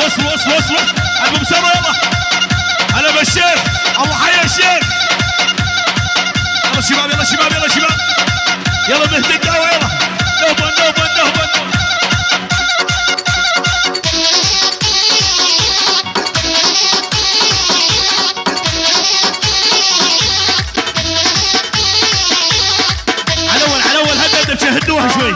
وصل وصل وصل ابو مسره يلا. هلا بالشيخ الله حيا الشيخ. يلا شباب يلا شباب يلا شباب يلا مهدي الدعوه يلا. نهبل نهبل نهبل. على اول هدد بشهدوها شوي.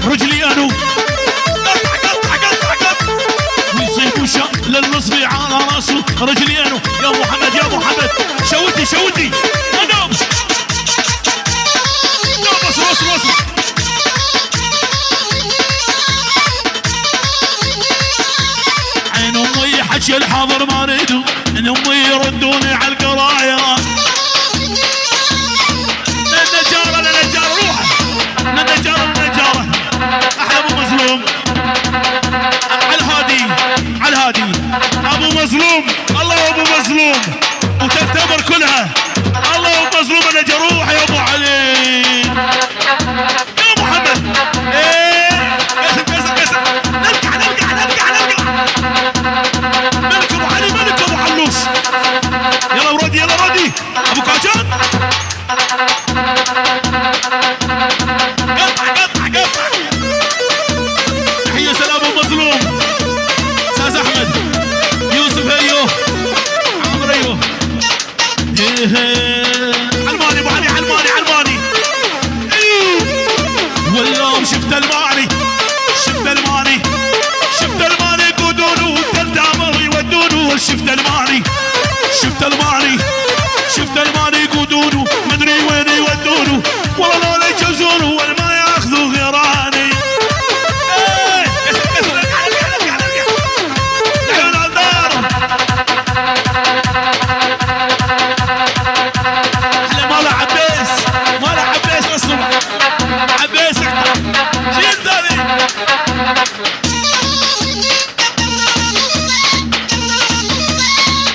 رجلي انو قطع قطع قطع قطع ويصيبوا شا للنصبي على راسه. رجلي انو يا محمد يا محمد شوتي شوتي انام. لا وصل وصل وصل. عين امي حكي الحاضر ما اريدو ان امي يردوني على القرايه. للنجاره للنجاره روحه للنجاره احلى ابو مظلوم. على الهادي ابو مظلوم. الله ابو مظلوم وتعتبر كلها. الله ابو مظلوم انا جروح يا ابو علي يا محمد. ايه كسر كسر نرجع نرجع نرجع نرجع. ملك ابو علي ملك ابو علوش. يلا ورودي يلا رودي ابو كاجان. قطع قطع قطع. تحية سلام ابو مظلوم. استاذ احمد يوسف هيو عمرو ايوه. علماني ابو علي علماني علماني. واليوم شفت الماني شفت الماني شفت الماني يقودونه والدردامر يودونه. شفت الماني شفت الماني شفت الماني يقودونه مدري وين يودونه. والله لا يجوزونه ولا ما ياخذوا غيراني.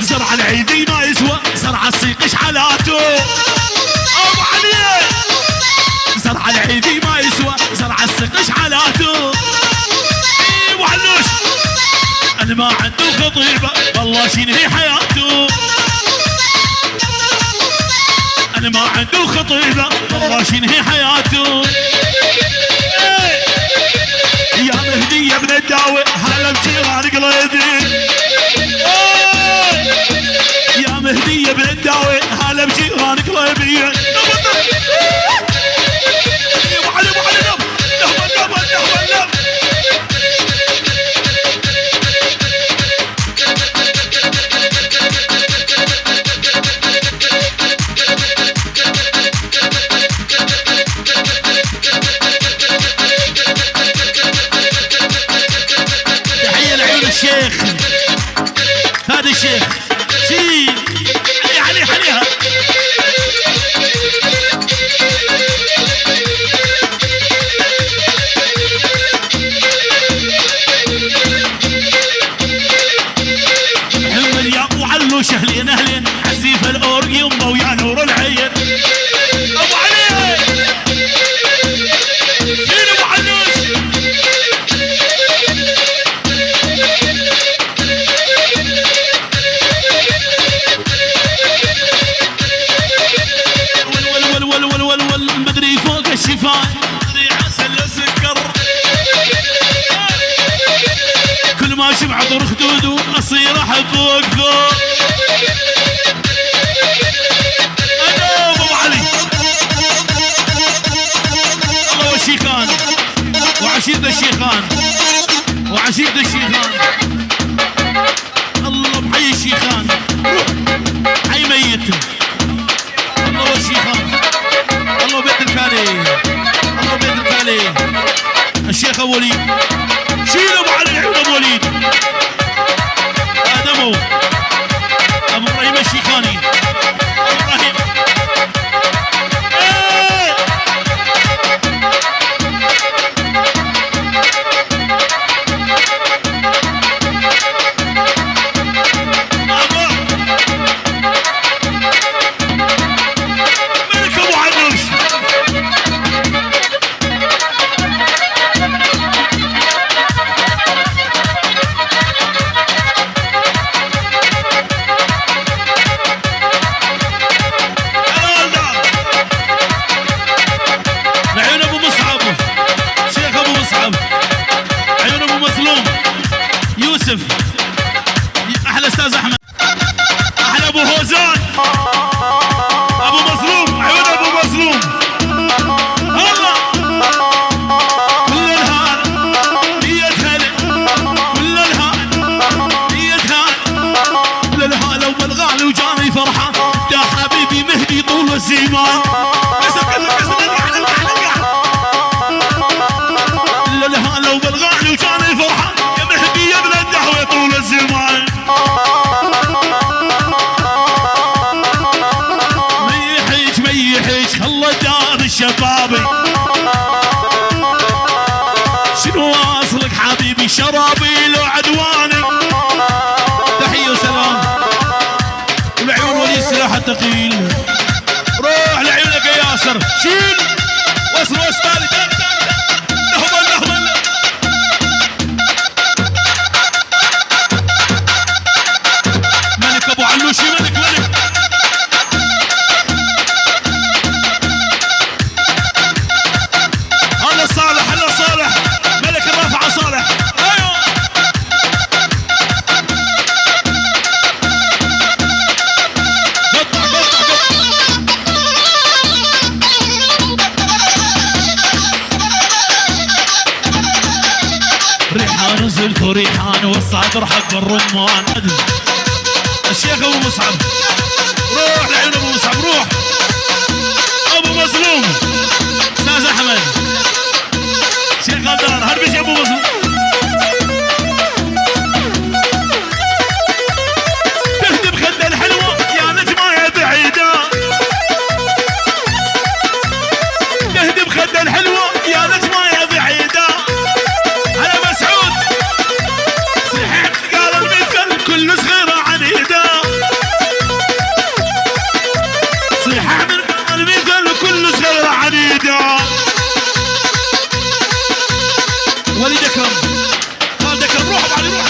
زرع العيدي ما يسوى زرع الصيقش حالاته. ابو علي زرع العيدي ما يسوى زرع الصيقش حالاته. ابو علوش انا ما عنده خطيبه والله شنهي حياته. انا ما عنده خطيبه والله شنهي حياته. يا مهدي يا ابن الداوي هلا بجيران قلبي. يا مهدي يا ابن الداوي هلا بجيران قلبي. يا ابو علي ابو علي نب نهبل نهبل نهبل نب. الشيخ هذا الشيخ شيل علي حليها. حمل يا ابو علوش اهلين اهلين عزيف الاورق يمه ويا نور العين. ابو علي شيل ابو علوش. مدري فوق الشفاي مدري عسل سكر. كل ما اشوف عطر خدوده اصير احب وقفه. انا ابو علي الله والشيخان وعشيرة الشيخان وعشيرة الشيخان. الله بحي الشيخان روح حي ميت. الله والشيخان الله بيت الكالي الله بيت الكالي. الشيخ ابو وليد، شيل ابو علي عيون ابو وليد، ادمو ابو ابراهيم الشيخاني، ابو ابراهيم احلى استاذ احمد، احلى ابو هوزان، ابو مظلوم، عيون ابو مظلوم، الله كل الهان نية هلا، كل الهان نية هلا، كل الهلا وبالغالي وجاني فرحة، يا حبيبي مهدي طول الزمان، كل الهلا وبالغالي وجاني فرحة، يا مهدي يا ابن الدهوة طول الزمان. ميحيج خلى دار الشبابي، شنو واصلك حبيبي شرابي لو عدواني، تحية وسلام والعيون ولي السلاح الثقيل، روح لعيونك يا ياسر، شيل وصل وستالي نهضل نهضل ملك ابو علوشي، ملك صالح، هلا صالح ملك الرافعة صالح، ايوه قطع قطع قطع ريحان نزلت وريحان والصدر حق الرمان، الشيخ ابو مصعب، روح لعيون ابو مصعب، روح ابو مظلوم، استاذ احمد شيخ غدار، هربش يا ابو مظلوم، تهدي بخده الحلوه يا نجمه يا بعيده، تهدي بخده الحلوه يا نجمه يا بعيده، على مسعود صحيح قال المثل كل صغيره عنيده، صحيح من قال المثل كل صغيره عنيده، وليد اكرم، خالد اكرم، روح ابو علي روح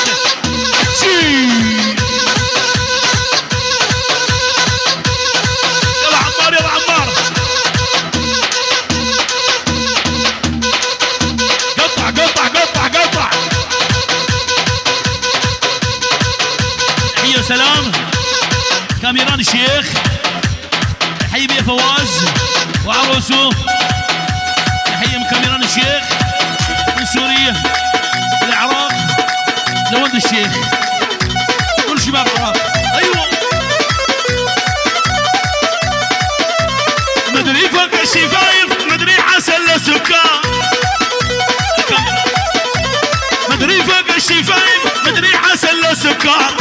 يلا عمار، يلا عمار، قطع قطع قطع قطع، تحية وسلام كاميران الشيخ، تحية بيه فواز وعروسه، تحية من كاميران الشيخ من سوريا، العراق، لوند الشيخ، كل شباب العراق، ايوه مدري فوق الشفايف، مدري عسل لسكان، مدري فوق الشفايف، مدري عسل لسكان،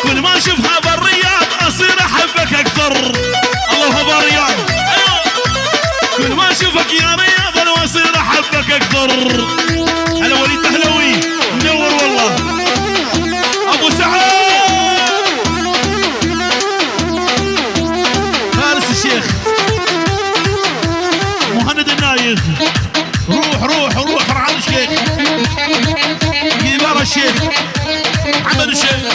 كل ما اشوفها بالرياض اصير احبك اكثر، الله بالرياض، ايوه كل ما اشوفك يا رياض انا اصير احبك اكثر، على وليد بهلوي منور والله، ابو سعود فارس الشيخ، مهند النايف، روح روح روح فرعون الشيخ، كبار الشيخ، محمد الشيخ،